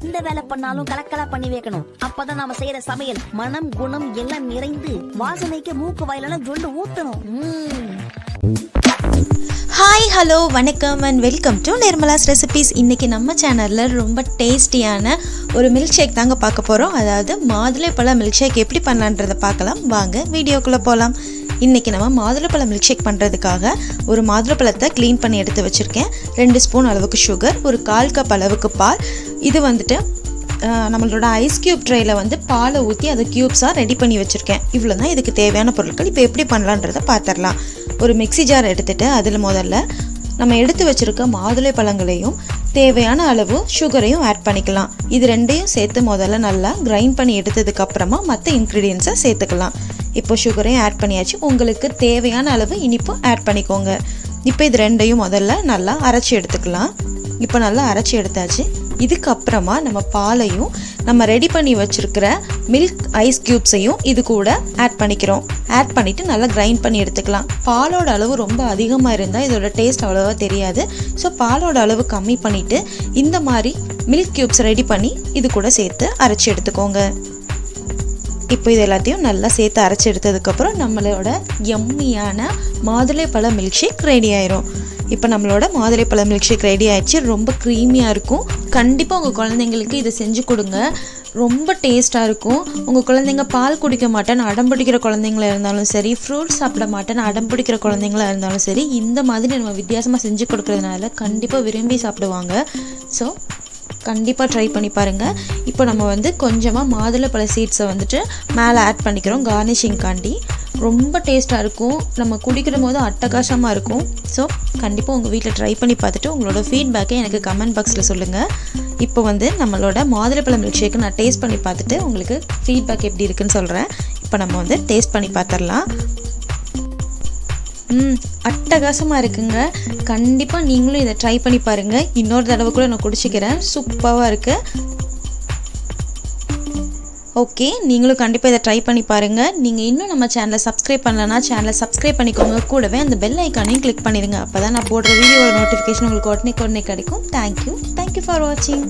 இந்த வேலை பண்ணாலும் கலக்கலா பண்ணி வைக்கணும். அப்பதான் நாம செய்யற சமையல் மனம் குணம் எல்லாம் நிறைந்து வாசனைக்கு மூக்கு வாயிலான ஜொண்டு ஊத்தணும். ஹாய் ஹலோ வணக்கம் and welcome to Nirmala's recipes. இன்றைக்கி நம்ம சேனலில் ரொம்ப டேஸ்டியான ஒரு மில்க் ஷேக் தாங்க பார்க்க போகிறோம். அதாவது மாதுளைப்பழ மில்க் ஷேக் எப்படி பண்ணலான்றதை பார்க்கலாம் வாங்க, வீடியோக்குள்ளே போகலாம். இன்றைக்கி நம்ம மாதுளைப்பழ மில்க் ஷேக் பண்ணுறதுக்காக ஒரு மாதுளைப்பழத்தை க்ளீன் பண்ணி எடுத்து வச்சுருக்கேன். 2 ஸ்பூன் அளவுக்கு சுகர், ஒரு 1/4 கப் அளவுக்கு பால். இது வந்துட்டு நம்மளோட ஐஸ் க்யூப் ட்ரேயில் வந்து பாலை ஊற்றி அதை க்யூப்ஸாக ரெடி பண்ணி வச்சுருக்கேன். இவ்வளோ தான் இதுக்கு தேவையான பொருட்கள். இப்போ எப்படி பண்ணலான்றதை பார்த்துடலாம். ஒரு மிக்ஸி ஜார் எடுத்துகிட்டு அதில் முதல்ல நம்ம எடுத்து வச்சுருக்க மாதுளை பழங்களையும் தேவையான அளவு சுகரையும் ஆட் பண்ணிக்கலாம். இது ரெண்டையும் சேர்த்து முதல்ல நல்லா கிரைண்ட் பண்ணி எடுத்ததுக்கப்புறமா மற்ற இன்க்ரீடியன்ஸை சேர்த்துக்கலாம். இப்போ சுகரையும் ஆட் பண்ணியாச்சு. உங்களுக்கு தேவையான அளவு இனிப்பும் ஆட் பண்ணிக்கோங்க. இப்போ இது ரெண்டையும் முதல்ல நல்லா அரைச்சி எடுத்துக்கலாம். இப்போ நல்லா அரைச்சி எடுத்தாச்சு. இதுக்கப்புறமா நம்ம பாலையும் நம்ம ரெடி பண்ணி வச்சுருக்கிற மில்க் ஐஸ் க்யூப்ஸையும் இது கூட ஆட் பண்ணிக்கிறோம். ஆட் பண்ணிவிட்டு நல்லா கிரைண்ட் பண்ணி எடுத்துக்கலாம். பாலோட அளவு ரொம்ப அதிகமாக இருந்தால் இதோட டேஸ்ட் அவ்வளோவா தெரியாது. ஸோ பாலோட அளவு கம்மி பண்ணிவிட்டு இந்த மாதிரி மில்க் க்யூப்ஸ் ரெடி பண்ணி இது கூட சேர்த்து அரைச்சி எடுத்துக்கோங்க. இப்போ இது எல்லாத்தையும் நல்லா சேர்த்து அரைச்சி எடுத்ததுக்கப்புறம் நம்மளோட யம்மியான மாதுளைப்பழ மில்க் ஷேக் ரெடி ஆயிரும். இப்போ நம்மளோட மாதுளைப்பழ மில்க் ஷேக் ரெடி ஆயிடுச்சு. ரொம்ப க்ரீமியாக இருக்கும். கண்டிப்பாக உங்கள் குழந்தைங்களுக்கு இதை செஞ்சு கொடுங்க. ரொம்ப டேஸ்ட்டாக இருக்கும். உங்கள் குழந்தைங்க பால் குடிக்க மாட்டேன்னு அடம்பிடிக்கிற குழந்தைங்களா இருந்தாலும் சரி, ஃப்ரூட்ஸ் சாப்பிட மாட்டேன்னு அடம்பிடிக்கிற குழந்தைங்களா இருந்தாலும் சரி, இந்த மாதிரி நம்ம வித்தியாசமாக செஞ்சு கொடுக்கறதுனால கண்டிப்பாக விரும்பி சாப்பிடுவாங்க. ஸோ கண்டிப்பாக ட்ரை பண்ணி பாருங்கள். இப்போ நம்ம வந்து கொஞ்சமாக மாதுளைப்பழ சீட்ஸை வந்துட்டு மேலே ஆட் பண்ணிக்கிறோம் கார்னிஷிங்காண்டி. ரொம்ப டேஸ்ட்டாக இருக்கும். நம்ம குடிக்கிற போது அட்டகாசமாக இருக்கும். ஸோ கண்டிப்பாக உங்கள் வீட்டில் ட்ரை பண்ணி பார்த்துட்டு உங்களோட ஃபீட்பேக்கை எனக்கு கமெண்ட் பாக்ஸில் சொல்லுங்கள். இப்போ வந்து நம்மளோட மாதுளைப்பழ மில்க் ஷேக்கு நான் டேஸ்ட் பண்ணி பார்த்துட்டு உங்களுக்கு ஃபீட்பேக் எப்படி இருக்குன்னு சொல்கிறேன். இப்போ நம்ம வந்து டேஸ்ட் பண்ணி பார்த்துடலாம். அட்டகாசமாக இருக்குங்க. கண்டிப்பாக நீங்களும் இதை ட்ரை பண்ணி பாருங்கள். இன்னொரு தடவை கூட நான் குடிச்சிக்கிறேன். சூப்பராக இருக்குது. ஓகே, நீங்களும் கண்டிப்பாக இதை ட்ரை பண்ணி பாருங்கள். நீங்கள் இன்னும் நம்ம சேனலை சப்ஸ்கிரைப் பண்ணலன்னா சேனலை சப்ஸ்கிரைப் பண்ணிக்கோங்க. கூடவே அந்த பெல் ஐக்கானையும் கிளிக் பண்ணிடுங்க. அப்போ தான் நான் போடுற வீடியோட நோட்டிஃபிகேஷன் உங்களுக்கு உடனே கிடைக்கும். தேங்க்யூ ஃபார் வாட்சிங்.